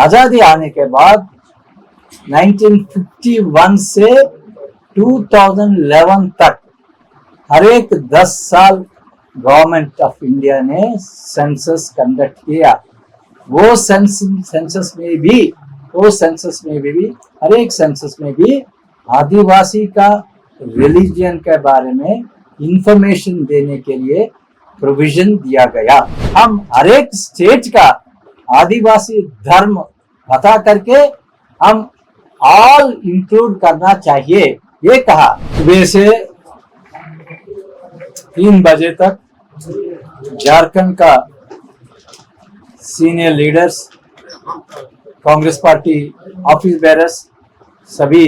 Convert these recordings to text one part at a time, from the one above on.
आजादी आने के बाद 1951 से 2011 तक हर एक 10 साल गवर्नमेंट ऑफ इंडिया ने सेंसस कंडक्ट किया। वो सेंसस में भी हर एक सेंसस में भी आदिवासी का रिलीजन के बारे में इंफॉर्मेशन देने के लिए प्रोविजन दिया गया। हम हर एक स्टेट का आदिवासी धर्म पता करके हम ऑल इंक्लूड करना चाहिए, ये कहा। सुबह से 3 बजे तक झारखंड का senior leaders, Congress party office bearers, सभी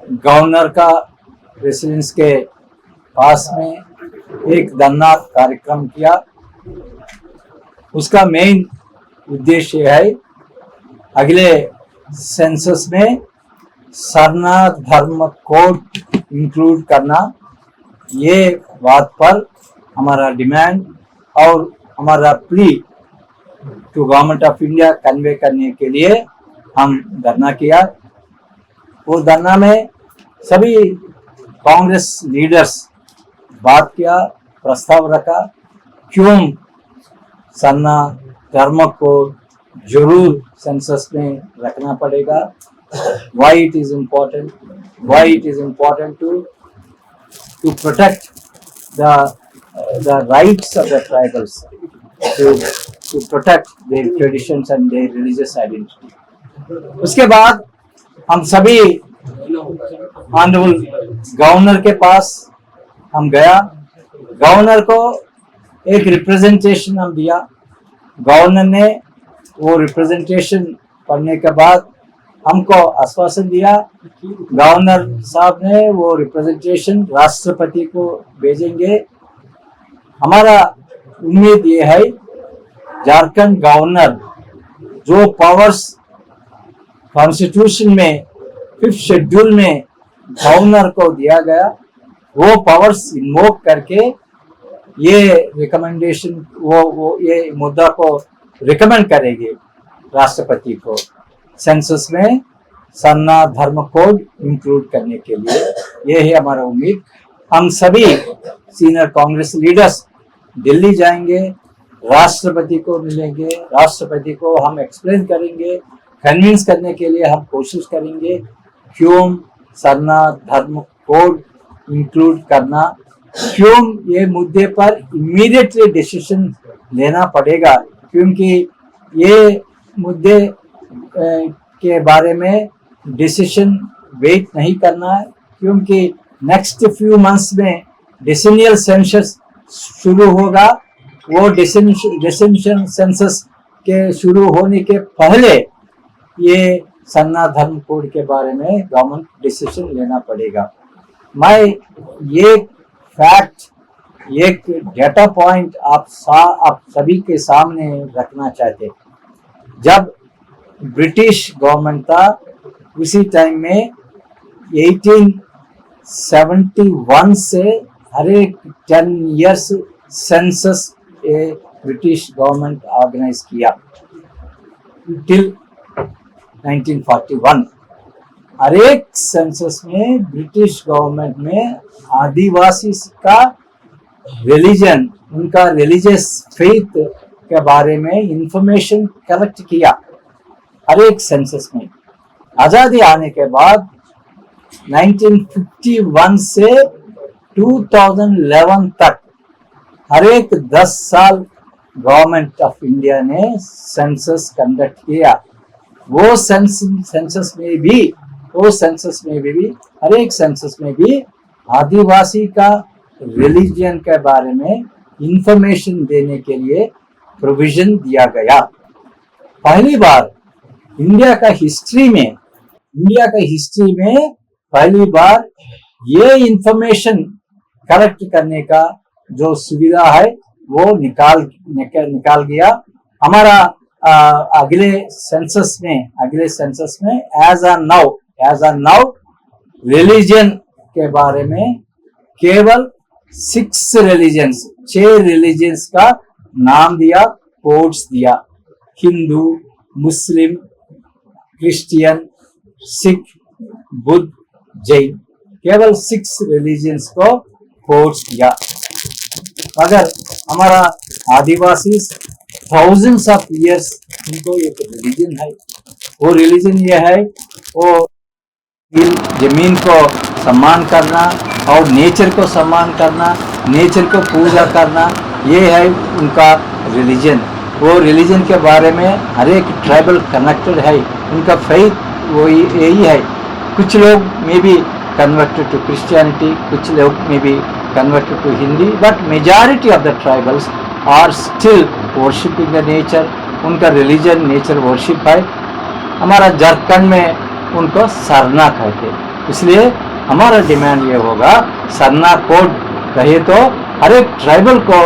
गवर्नर का रेसिडेंस के पास में एक धरना कार्यक्रम किया। उसका मेन उद्देश्य है अगले सेंसस में सरना धर्म कोड इंक्लूड करना। ये बात पर हमारा डिमांड और हमारा plea to government of India convey करने के लिए हम धरना किया। वो धरना में सभी कांग्रेस लीडर्स बात किया, प्रस्ताव रखा, क्यों सरना धर्म को जरूर सेंसस में रखना पड़ेगा। why it is important to protect the rights of the tribals, to protect their traditions and their religious identity. उसके बाद हम सभी ऑनरेबल गवर्नर के पास हम गया। गवर्नर को एक रिप्रेजेंटेशन हम दिया। गवर्नर ने वो रिप्रेजेंटेशन पढ़ने के बाद हमको आश्वासन दिया। गवर्नर साहब ने वो रिप्रेजेंटेशन राष्ट्रपति को भेजेंगे। हमारा उम्मीद ये है झारखंड गवर्नर जो पावर्स कॉन्स्टिट्यूशन में 5th शेड्यूल में गवर्नर को दिया गया, वो पावर्स इन्वोक करके ये रिकमेंडेशन ये मुद्दा को रिकमेंड करेंगे राष्ट्रपति को सेंसस में सरना धर्म कोड इंक्लूड करने के लिए। ये है हमारा उम्मीद। हम सभी सीनियर कांग्रेस लीडर्स दिल्ली जाएंगे, राष्ट्रपति को मिलेंगे, राष्ट्रपति को हम एक्सप्लेन करेंगे, कन्विंस करने के लिए हम कोशिश करेंगे क्यों सरना धर्म कोड इंक्लूड करना, क्यों ये मुद्दे पर इमीडिएटली डिसीजन लेना पड़ेगा, क्योंकि ये मुद्दे के बारे में डिसीजन वेट नहीं करना है, क्योंकि नेक्स्ट फ्यू मंथ्स में डिसेनियल सेंसस शुरू होगा। वो डिसेनियल सेंसस के शुरू होने के पहले ये सरना धर्म कोड के बारे में गवर्नमेंट डिसीजन लेना पड़ेगा। मैं ये फैक्ट, एक डेटा पॉइंट आप सभी के सामने रखना चाहते। जब ब्रिटिश गवर्नमेंट था उसी टाइम में 1871 से हर एक 10 years census British government organize किया टिल 1941। हर एक सेंसस में ब्रिटिश गवर्नमेंट में आदिवासी का रिलीजन, उनका रिलीजियस फेथ के बारे में इंफॉर्मेशन कलेक्ट किया हर एक सेंसस में। आजादी आने के बाद 1951 से 2011 तक हर एक 10 साल गवर्नमेंट ऑफ इंडिया ने सेंसस कंडक्ट किया। वो सेंसस में भी हर एक सेंसस में भी आदिवासी का रिलीजन के बारे में इंफॉर्मेशन देने के लिए प्रोविजन दिया गया। पहली बार इंडिया का हिस्ट्री में पहली बार ये इंफॉर्मेशन कलेक्ट करने का जो सुविधा है वो निकाल गया। हमारा अगले सेंसस में एज अ नाउ रिलीजन के बारे में केवल 6 रिलीजन्स का नाम दिया, कोड्स दिया। हिंदू, मुस्लिम, क्रिश्चियन, सिख, बुद्ध, जैन, केवल 6 रिलीजन्स को फोर्स किया। मगर हमारा आदिवासी थाउजेंड्स ऑफ ईयर्स उनको एक रिलीजन है। वो रिलीजन ये है, वो जमीन को सम्मान करना और नेचर को सम्मान करना, नेचर को पूजा करना, ये है उनका रिलीजन। वो रिलीजन के बारे में हर एक ट्राइबल कनेक्टेड है, उनका फेथ वो यही है। कुछ लोग में बी कन्वर्टेड टू क्रिश्चियनिटी, कुछ लोग में be converted to Hindu, but majority of the tribals are still worshipping the nature. उनका रिलीजन नेचर वर्शिप है। हमारा झारखंड में उनको सरना कहते, इसलिए हमारा डिमांड ये होगा, सरना कोड कहे तो हर एक ट्राइबल को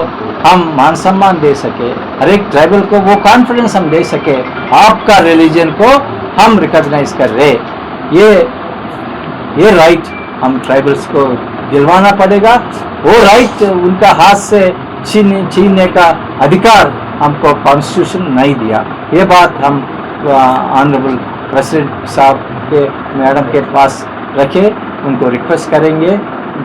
हम मान सम्मान दे सके, हर एक ट्राइबल को वो कॉन्फिडेंस हम दे सके, आपका रिलीजन को हम रिकॉग्नाइज कर रहे। ये राइट हम ट्राइबल्स को दिलवाना पड़ेगा। वो राइट उनका हाथ से छीनने का अधिकार हमको कॉन्स्टिट्यूशन नहीं दिया। ये बात हम ऑनरेबल प्रेसिडेंट साहब के मैडम के पास रखे, उनको रिक्वेस्ट करेंगे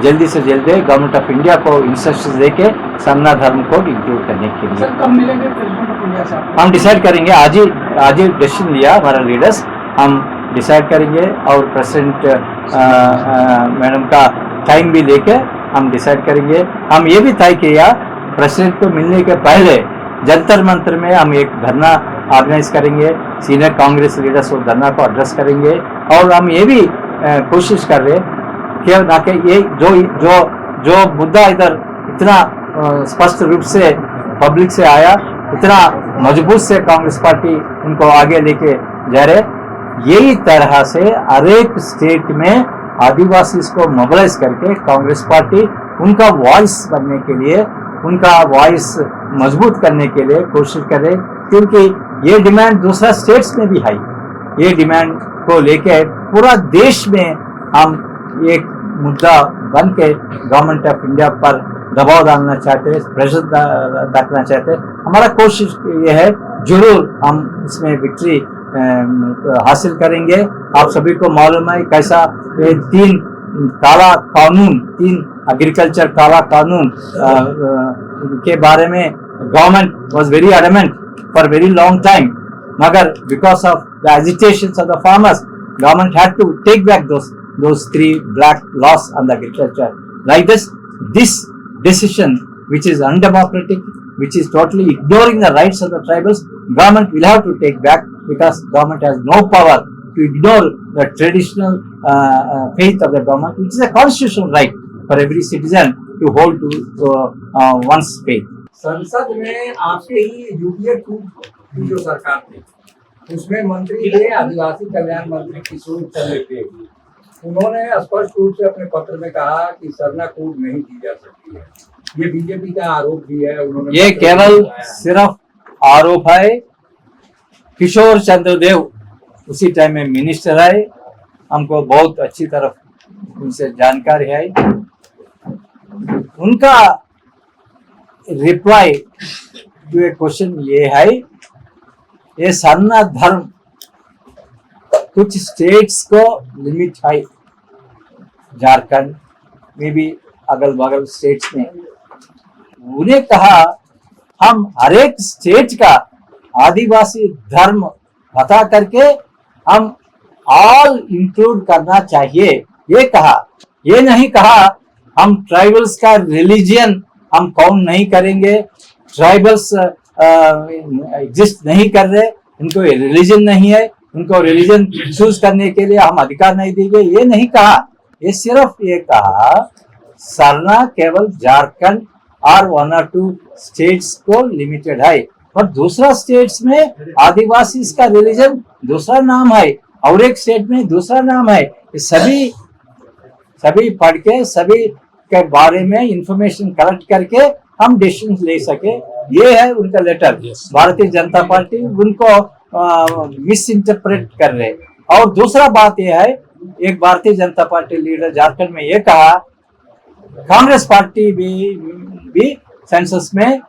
जल्दी से जल्दी गवर्नमेंट ऑफ इंडिया को इंस्ट्रक्शंस देके सरना धर्म को इंक्लूड करने के लिए। कब मिलेंगे प्रेसिडेंट ऑफ इंडिया से? हम डिसाइड करेंगे, आज ही डिसीजन लिया हमारा लीडर्स, हम डिसाइड करेंगे और प्रेसिडेंट मैडम का टाइम भी लेके हम डिसाइड करेंगे। हम ये भी तय किया प्रेसिडेंट को मिलने के पहले जंतर मंतर में हम एक धरना ऑर्गेनाइज करेंगे, सीनियर कांग्रेस लीडर्स वो धरना को एड्रेस करेंगे। और हम ये भी कोशिश कर रहे कि ना कि ये जो मुद्दा इधर इतना स्पष्ट रूप से पब्लिक से आया, इतना मजबूत से कांग्रेस पार्टी उनको आगे लेके जा रहे, यही तरह से हर एक स्टेट में आदिवासी को मोबिलाइज करके कांग्रेस पार्टी उनका वॉइस बनने के लिए, उनका वॉइस मजबूत करने के लिए कोशिश करे, क्योंकि ये डिमांड दूसरा स्टेट्स में भी है। ये डिमांड को लेके पूरा देश में हम एक मुद्दा बन के गवर्नमेंट ऑफ इंडिया पर दबाव डालना चाहते हैं, प्रेशर डालना चाहते हैं। हमारा कोशिश ये है, जरूर हम इसमें विक्ट्री हासिल करेंगे। आप सभी को मालूम है कैसा ये 3 काला कानून, 3 एग्रीकल्चर काला कानून के बारे में government was very adamant for very long time, मगर because of the agitations of the farmers government had to take back those 3 black laws on the agriculture. Like this decision, which is undemocratic, which is totally ignoring the rights of the tribals, government will have to take back, because government has no power to ignore the traditional faith of the government, which is a constitutional right for every citizen to hold to one's faith. संसद में आपके ही UPA 2 की जो सरकार थी, उसमें मंत्री थे आदिवासी कल्याण मंत्री किशोर चंद्र देव। उन्होंने स्पष्ट रूप से अपने पत्र में कहा कि सरना कोड नहीं की जा सकती है। ये बीजेपी का आरोप भी है। उन्होंने ये केवल सिर्फ आरोप है। किशोर चंद्र देव उसी टाइम में मिनिस्टर है, हमको बहुत अच्छी तरह उनसे जानकारी है। उनका रिप्लाई टू ए क्वेश्चन ये है, ये सरना धर्म कुछ स्टेट्स को लिमिट है, झारखंड में भी अगल बगल स्टेट्स में। उन्हें कहा हम हर एक स्टेट का आदिवासी धर्म पता करके हम ऑल इंक्लूड करना चाहिए, ये कहा। ये नहीं कहा हम ट्राइबल्स का रिलीजियन हम काउंट नहीं करेंगे, ट्राइबल्स एग्जिस्ट नहीं कर रहे, इनको रिलीजन नहीं है, उनको रिलीजन चूज करने के लिए हम अधिकार नहीं देंगे, ये नहीं कहा। ये सिर्फ ये कहा सरना केवल झारखंड और 1 or 2 स्टेट्स को लिमिटेड है, और दूसरा स्टेट्स में आदिवासी का रिलीजन दूसरा नाम है और एक स्टेट में दूसरा नाम है। सभी पढ़ के सभी के बारे में इंफॉर्मेशन कलेक्ट करके हम डिसीजन ले सके, ये है उनका लेटर। भारतीय जनता पार्टी उनको मिस इंटरप्रेट कर रहे। और दूसरा बात यह है, एक भारतीय जनता पार्टी लीडर झारखंड में ये कहा कांग्रेस पार्टी भी सेंसस में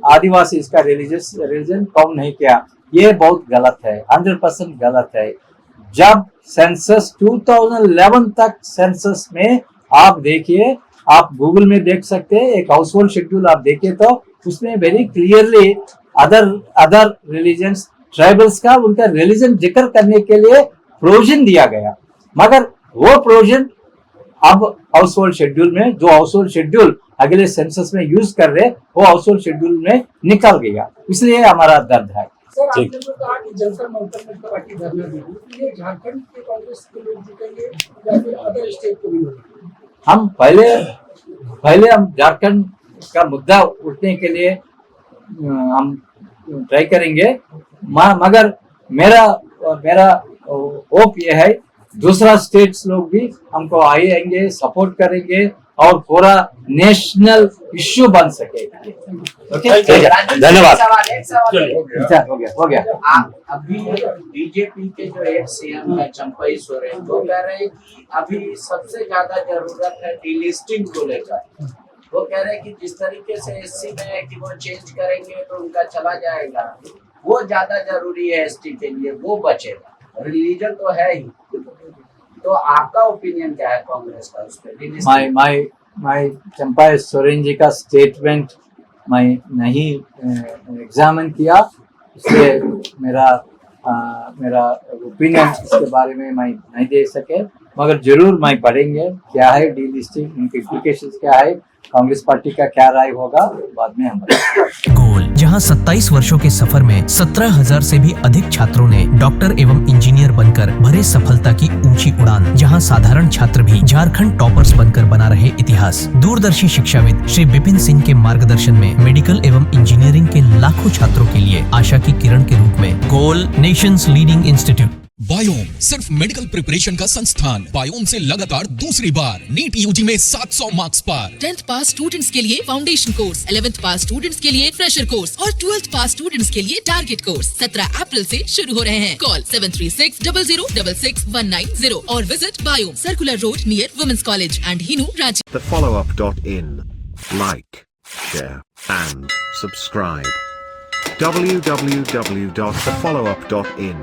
आदिवासी इसका रिलीजन काउंट नहीं किया। ये बहुत गलत है, 100% गलत है। जब सेंसस 2011 तक सेंसस में आप देखिए, आप गूगल में देख सकते हैं, एक हाउस होल्ड शेड्यूल आप देखिए तो उसमें very clearly other religions tribals का उनका रिलीजन जिक्र करने के लिए प्रोविजन दिया गया, मगर वो प्रोविजन अब हाउस होल्ड शेड्यूल में, जो हाउस होल्ड शेड्यूल अगले सेंसस में यूज कर रहे, वो हाउस होल्ड शेड्यूल में निकल गया, इसलिए हमारा दर्द है। सर, आपने जो कहा कि जंतर मंतर में पार्टी धरना देगी, ये झारखंड के कांग्रेस के लोग जीतेंगे या फिर अदर स्टेट के भी होंगे? हम पहले हम झारखंड का मुद्दा उठने के लिए हम ट्राई करेंगे, मगर मेरा होप ये है दूसरा स्टेट्स लोग भी हमको आएंगे, सपोर्ट करेंगे और पूरा नेशनल इश्यू बन सके। ओके, धन्यवाद। हो गया। अभी बीजेपी के जो एक्स सीएम है चंपई सोरेन, वो कह रहे हैं कि अभी सबसे ज्यादा जरूरत है डीलिस्टिंग को लेकर। वो कह रहे हैं कि जिस तरीके से एससी में है कि वो चेंज करेंगे तो उनका चला जाएगा, वो ज्यादा जरूरी है एसटी के लिए, वो बचेगा। रिलीजन तो है ही, तो आपका ओपिनियन क्या है कांग्रेस का उस पर? माय चंपा सोरेन जी का स्टेटमेंट मैं नहीं एग्जामिन किया, इसलिए मेरा ओपिनियन इसके बारे में मैं नहीं दे सके, मगर जरूर मैं पढ़ेंगे क्या है डीलिस्टिंग, उनके इम्प्लीकेशंस क्या है, कांग्रेस पार्टी का क्या राय होगा बाद में हम। गोल, जहां 27 वर्षों के सफर में 17,000 से भी अधिक छात्रों ने डॉक्टर एवं इंजीनियर बनकर भरे सफलता की ऊंची उड़ान, जहां साधारण छात्र भी झारखंड टॉपर्स बनकर बना रहे इतिहास। दूरदर्शी शिक्षाविद श्री विपिन सिंह के मार्गदर्शन में मेडिकल एवं इंजीनियरिंग के लाखों छात्रों के लिए आशा की किरण के रूप में गोल, नेशंस लीडिंग इंस्टीट्यूट। बायोम सिर्फ मेडिकल प्रिपरेशन का संस्थान। बायोम से लगातार दूसरी बार नीट यूजी में 700 मार्क्स पार। 10th पास स्टूडेंट्स के लिए फाउंडेशन कोर्स, 11th पास स्टूडेंट्स के लिए फ्रेशर कोर्स और 12th पास स्टूडेंट्स के लिए टारगेट कोर्स 17 अप्रैल से शुरू हो रहे हैं। कॉल 7360066190 और visit Biome, circular road near women's college and Hinu, Ranchi. thefollowup.in. Like, share and subscribe. www.thefollowup.in